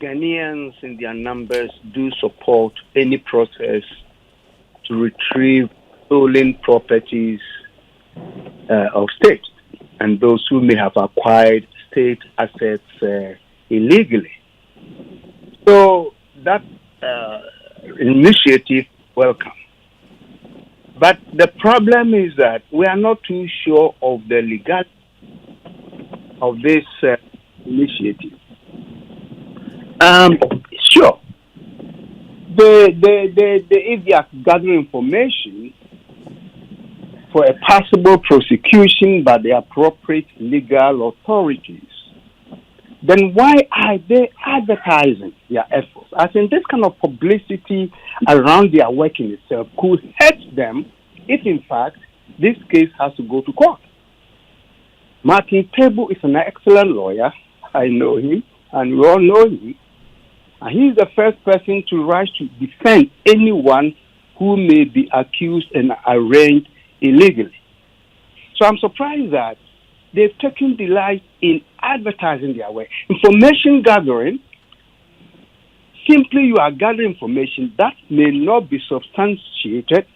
Ghanaians in their numbers do support any process to retrieve stolen properties of state and those who may have acquired state assets illegally. So that initiative, welcome. But the problem is that we are not too sure of the legality of this initiative. Sure, if they are gathering information for a possible prosecution by the appropriate legal authorities, then why are they advertising their efforts? As in, this kind of publicity around their work in itself could hurt them if, in fact, this case has to go to court. Martin Table is an excellent lawyer. I know him, and we all know him. And he's the first person to rise to defend anyone who may be accused and arraigned illegally. So I'm surprised that they've taken delight in advertising their work. Information gathering, simply you are gathering information that may not be substantiated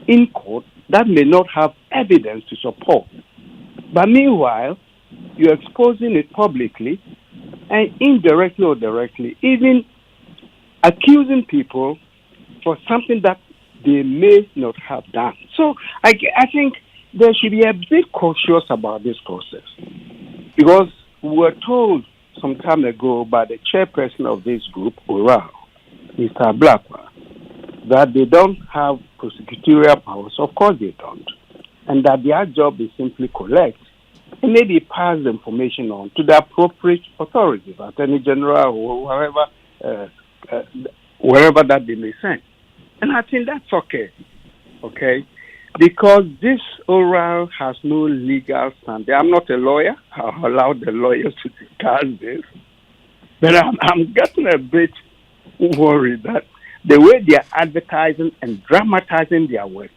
in court, that may not have evidence to support. But meanwhile, you're exposing it publicly and indirectly or directly, even accusing people for something that they may not have done. So I think there should be a bit cautious about this process, because we were told some time ago by the chairperson of this group, Oral, Mr. Blackwell, that they don't have prosecutorial powers. Of course they don't. And that their job is simply collect and maybe pass the information on to the appropriate authorities, Attorney General or wherever that they may send. And I think that's okay, because this Oral has no legal standing. I'm not a lawyer. I'll allow the lawyers to discuss this. But I'm getting a bit worried that the way they are advertising and dramatizing their work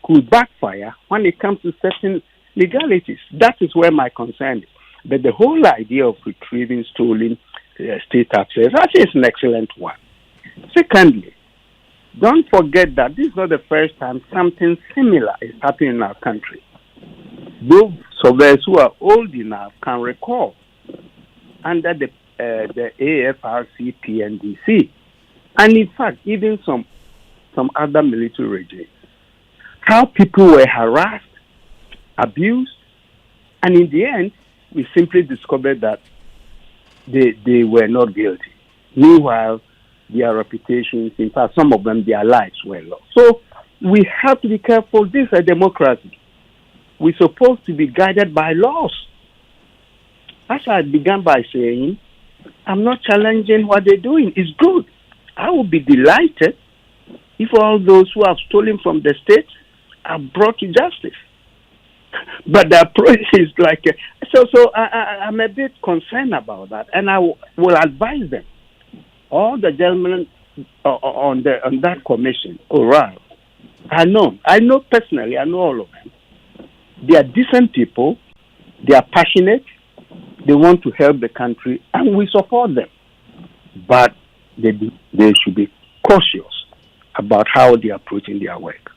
could backfire when it comes to certain legalities. That is where my concern is. But the whole idea of retrieving stolen state assets, I think it's an excellent one. Secondly, don't forget that this is not the first time something similar is happening in our country. Those surveyors who are old enough can recall under the AFRC PNDC, and in fact, even some other military regimes, how people were harassed, abused, and in the end, we simply discovered that they were not guilty. Meanwhile, their reputations, in fact, some of them, their lives were lost. So we have to be careful. This is a democracy. We're supposed to be guided by laws. As I began by saying, I'm not challenging what they're doing. It's good. I would be delighted if all those who have stolen from the state are brought to justice. But the approach is like, I'm a bit concerned about that, and I will advise them. All the gentlemen on that commission, Oral, I know personally, I know all of them. They are decent people, they are passionate, they want to help the country, and we support them. But they should be cautious about how they are approaching their work.